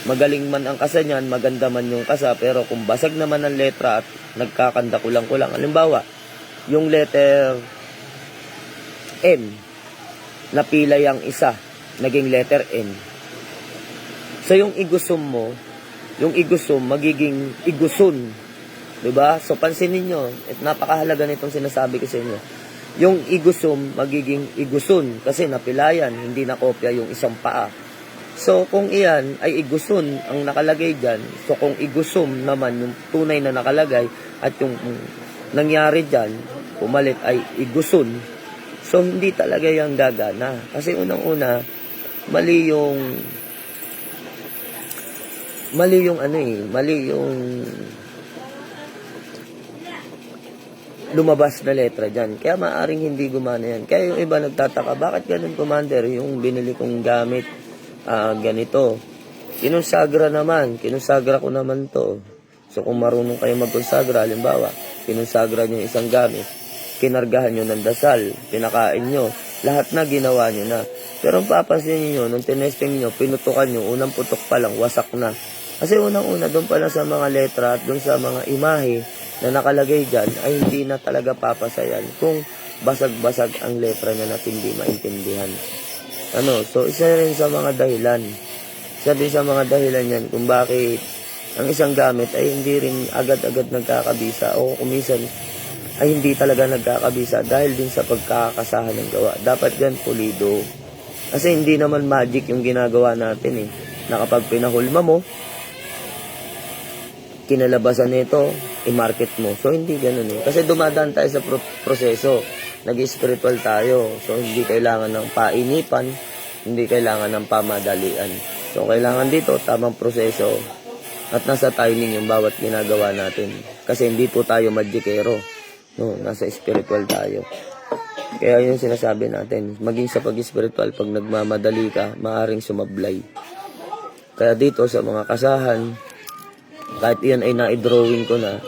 magaling man ang kasa niyan, maganda man yung kasa, pero kung basag naman ang letra at nagkakanda kulang-kulang, halimbawa, yung letter M, napilay ang isa, naging letter N. So yung igusum mo, yung igusum magiging igusun. Diba? So pansinin nyo, at napakahalaga nitong sinasabi ko sa inyo. Yung igusum magiging igusun kasi napilayan, hindi nakopya yung isang paa. So kung iyan ay igusun ang nakalagay dyan, so kung igusum naman yung tunay na nakalagay at yung nangyari dyan, pumalit ay igusun, so hindi talaga yung gagana. Kasi unang-una, mali yung lumabas na letra dyan. Kaya maaring hindi gumana yan. Kaya yung iba nagtataka, bakit ganun, Commander? Yung binili kong gamit, ganito. Kinusagra ko naman to. So kung marunong kayo magkonsagra, halimbawa, kinusagra nyo yung isang gamit, kinargahan nyo ng dasal, pinakain nyo, lahat na ginawa nyo na. Pero ang papansin nyo, nung tinesting nyo, pinutukan nyo, unang putok pa lang, wasak na. Kasi unang-una, doon pala sa mga letra at doon sa mga imahe na nakalagay dyan, ay hindi na talaga papasayan kung basag-basag ang letra niya na hindi maintindihan. So isa rin sa mga dahilan. Isa din sa mga dahilan yan kung bakit ang isang gamit ay hindi rin agad-agad nagkakabisa o kumisan ay hindi talaga nagkakabisa dahil din sa pagkakasahan ng gawa. Dapat yan pulido. Kasi hindi naman magic yung ginagawa natin na kapag pinahulma mo, kinalabasan nito, i-market mo. So, hindi ganun Kasi dumadaan tayo sa proseso. Nag-spiritual tayo. So, hindi kailangan ng painipan, hindi kailangan ng pamadalian. So, kailangan dito, tamang proseso. At nasa timing yung bawat ginagawa natin. Kasi hindi po tayo magikero. No, nasa spiritual tayo. Kaya yung sinasabi natin, maging sa pag-spiritual, pag nagmamadali ka, maaaring sumablay. Kaya dito sa mga kasahan, kahit yan ay na-drawing ko na,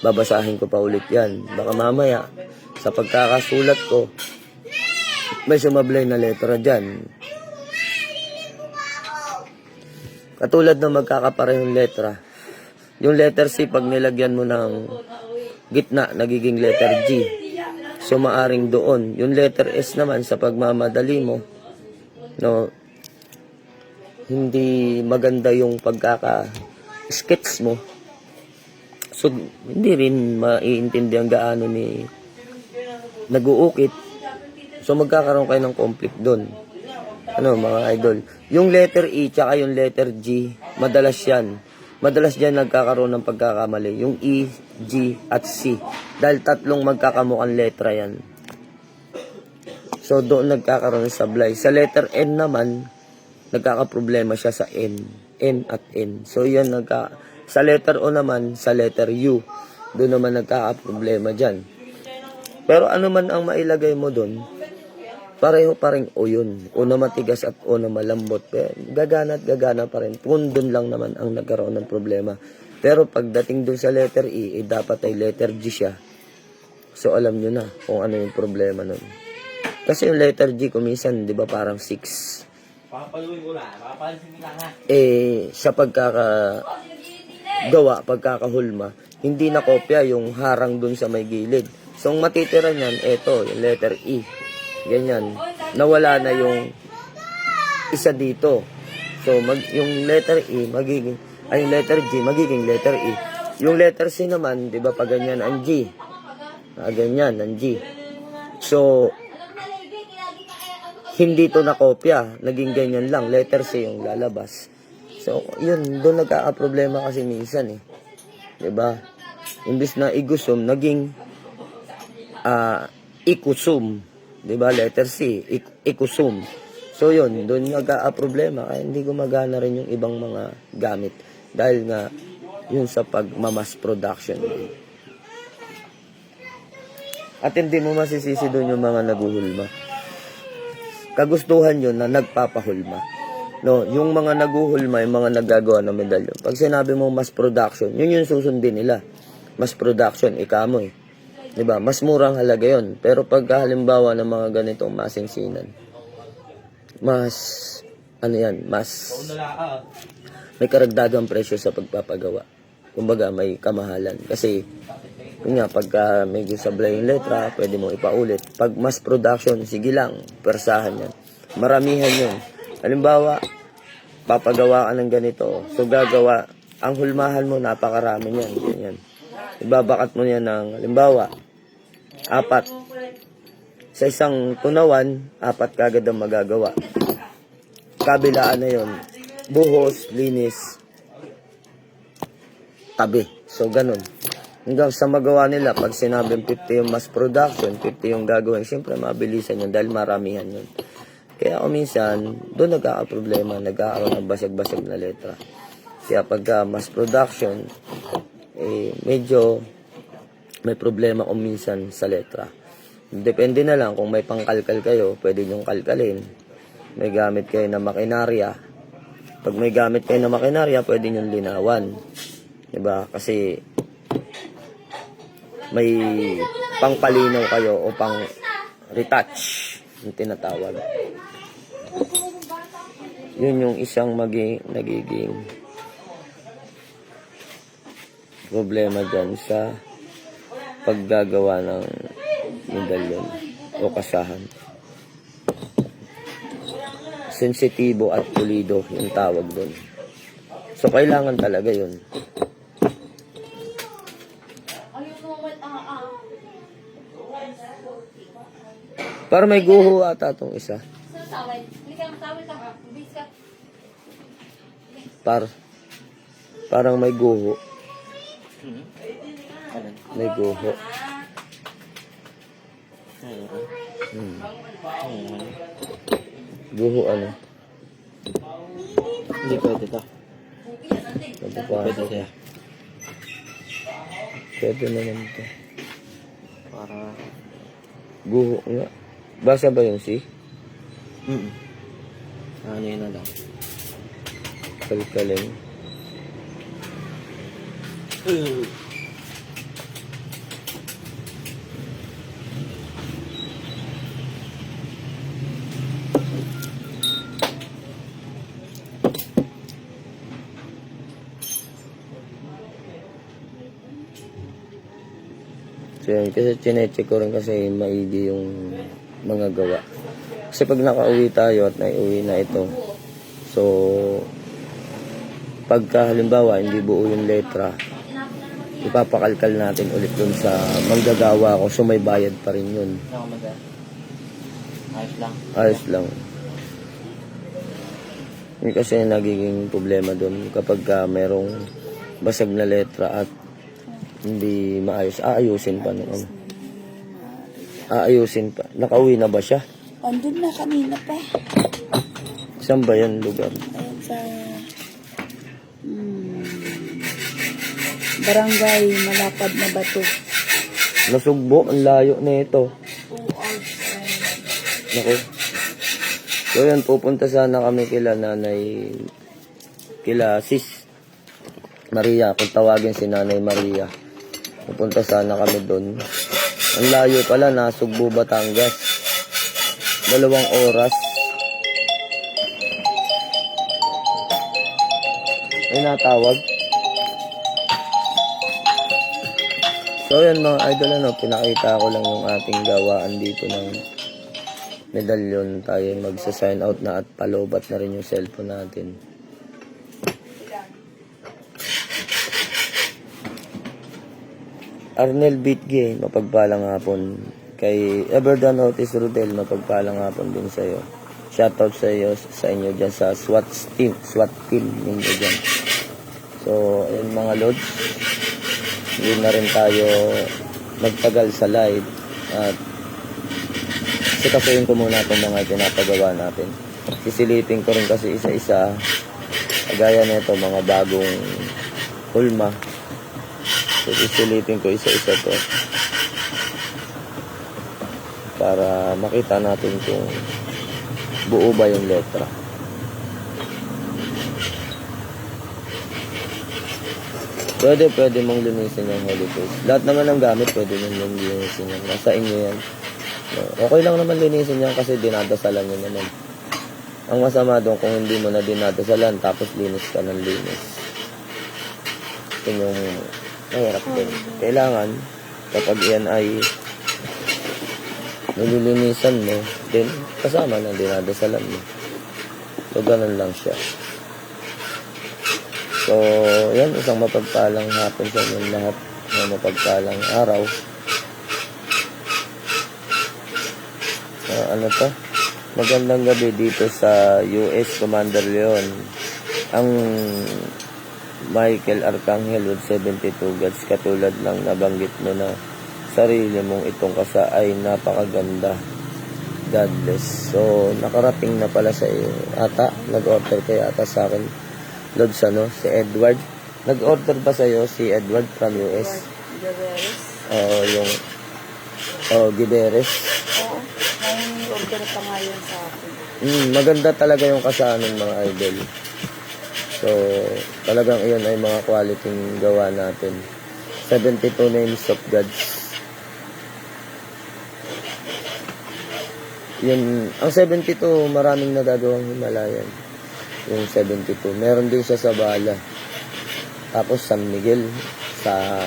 babasahin ko pa ulit yan. Baka mamaya, sa pagkakasulat ko, may sumablay na letra dyan. Katulad ng magkakaparehong letra. Yung letter C, pag nilagyan mo ng gitna, nagiging letter G. So, maaring doon. Yung letter S naman, sa pagmamadali mo, no, hindi maganda yung pagkaka-sketch mo. So, hindi rin maiintindihan gaano ni nag-uukit. So, magkakaroon kayo ng conflict doon. Ano, mga idol? Yung letter E, tsaka yung letter G, madalas yan. Madalas dyan nagkakaroon ng pagkakamali. Yung E, G, at C. Dahil tatlong magkakamukhang letra yan. So, doon nagkakaroon ng sablay. Sa letter N naman, nagkakaproblema siya sa N. N at N. So, yan sa letter O naman, sa letter U. Doon naman nagkakaproblema dyan. Pero ano man ang mailagay mo doon, pareho pa rin O yun. O na matigas at O na malambot. Pero gagana at gagana pa rin. Kung doon lang naman ang nagkaroon ng problema. Pero pagdating doon sa letter E, dapat ay letter G siya. So, alam nyo na kung ano yung problema nun. Kasi yung letter G, kumisan, di ba, parang 6. Papaluin ko lang. Papaluin lang ha. Sa pagkakagawa, pagkakahulma, hindi na kopya yung harang dun sa may gilid. So, ang matitira niyan, eto, yung letter E. Ganyan. Nawala na yung isa dito. So, yung letter E, yung letter G, magiging letter E. Yung letter C naman, di ba, pag ganyan, ang G. Ganyan, ang G. So, hindi to nakopya. Naging ganyan lang. Letter C yung lalabas. So, yun. Doon nagkakaproblema kasi minsan eh. Diba? Imbis na igusum, naging ikusum. Diba? Letter C. Ikusum. So, yun. Doon nagkakaproblema. Kaya hindi gumagana rin yung ibang mga gamit. Dahil nga, yun sa pagmamas production. At hindi mo masisisi doon yung mga naguhulma. Kagustuhan yun na nagpapahulma. No, yung mga naguhulma, yung mga naggagawa ng medalyon. Pag sinabi mo mass production, yun yung susundin nila. Mass production, ikamo eh. Diba? Mas murang halaga yun. Pero pag halimbawa ng mga ganitong masinsinan, mas, may karagdagang presyo sa pagpapagawa. Kumbaga, may kamahalan. Kasi, yun nga, pagka may sablay yung letra, pwede mo ipaulit. Pag mass production, sige lang, persahan yan. Maramihan yun. Halimbawa, papagawa ka ng ganito. So, gagawa, ang hulmahan mo, napakarami yan. Ganyan. Ibabakat mo yan ng, halimbawa, 4. Sa isang tunawan, 4 kagad ang magagawa. Kabilaan na yun. Buhos, linis, tabi. So, ganun. Hanggang sa magawa nila, pag sinabing 50 yung mass production, 50 yung gagawin, siyempre mabilisan yun dahil maramihan yun. Kaya kung minsan, doon nagkakaproblema, nagkakaroon ng basag-basag na letra. Kaya pagka mass production, medyo may problema kung minsan sa letra. Depende na lang kung may pangkalkal kayo, pwede nyong kalkalin. May gamit kayo na makinarya. Pag may gamit kayo na makinarya, pwede nyong linawan. Diba? Kasi may pangpalinaw kayo o pang retouch yung tinatawag. Yun yung isang nagiging problema dyan sa paggagawa ng medalyon o kasahan. Sensitibo at pulido yung tawag doon. So, kailangan talaga yun. Para may guho ata itong isa. Parang may guho. May guho. Guho ano? Hindi pwede to. Pwede kaya. Pwede naman ito. Para... Guho nga. Basa ba yung C? Ano yun na lang. Kalkalin. So yan, kasi chinecheck ko rin kasi maigi yung mga gawa. Kasi pag nakauwi tayo at naiuwi na ito, so pagka halimbawa hindi buo yung letra, ipapakalkal natin ulit dun sa manggagawa ko, so may bayad pa rin yun. Ano mo sir? Ayos lang. Ayos lang. Yun kasi nagiging problema dun kapag merong basag na letra at hindi maayos. Aayusin pa naman. Aayusin pa. Nakauwi na ba siya? Andun na kanina pa. Saan ba yan lugar? Ayan sa... Barangay Malapad na Bato. Nasugbo, ang layo na ito. 2 hours. Naku. So yan, pupunta sana kami kila nanay, kila sis Maria, kung tawagin si nanay Maria. Pupunta sana kami doon. Ang layo pala, Nasugbo, Batangas. 2 oras. Ay natawag. So yan mga idol, ano, pinakita ko lang yung ating gawaan dito ng medalyon. Tayo magsa-sign out na at palobat na rin yung cellphone natin. Arnel Bitge, mapagpalang hapon. Kay Everdan Otis Rodel, mapagpalang hapon din sa'yo. Shoutout sa iyo, sa inyo dyan sa SWAT team ninyo dyan. So, ayun mga lods, hindi na rin tayo magtagal sa live at sikasuin ko muna itong mga pinapagawa natin. Sisilipin ko rin kasi isa-isa, kagaya nito mga bagong hulma. So, sisilipin ko isa-isa to para makita natin kung buo ba yung letra. Pwede mong linisin yung Holy Face. Lahat naman ng gamit pwede mong linisin yan. Nasa inyo yan. Okay lang naman linisin yan kasi dinadasalan nyo naman. Ang masama doon kung hindi mo na dinadasalan tapos linis ka ng linis. Yun yung mahirap din. Kailangan kapag yan ay nililinisan mo, then kasama na dinadasalan mo. So ganun lang siya. So, yan, isang mapagpalang hapon sa inyong lahat, mapagpalang araw. Ano to? Magandang gabi dito sa US Commander Leon. Ang Michael Arcangel with 72 gods, katulad lang nabanggit mo na sarili mong itong kasa ay napakaganda. God bless. So, nakarating na pala sa iyo. Ata, nag-order kayo ata sa akin. Lods, ano, si Edward. Nag-order ba sa'yo si Edward from US? Giberes. Yung... Giberes. Oo. May order pa nga yun sa akin. Maganda talaga yung kasaanan mga idol. So, talagang iyon ay mga quality gawa natin. 72 names of gods. Yun, ang 72, maraming nagagawang Himalayan. Yung 72. Meron din siya sa Bala. Tapos San Miguel, sa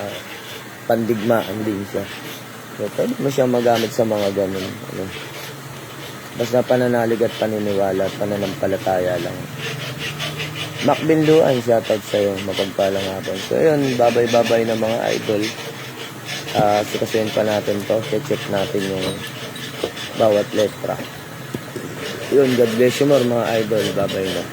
Pandigmaan din siya. So, pwede mo siya magamit sa mga ganun. Ano. Basta pananalig at paniniwala at pananampalataya lang. Macbin Luan, shoutout sa'yo. Mapagpalang hapon. So, yun, babay-babay na mga idol. Sikasuin pa natin to. Check natin yung bawat letra. Yun, God bless you more mga idol. Babay na.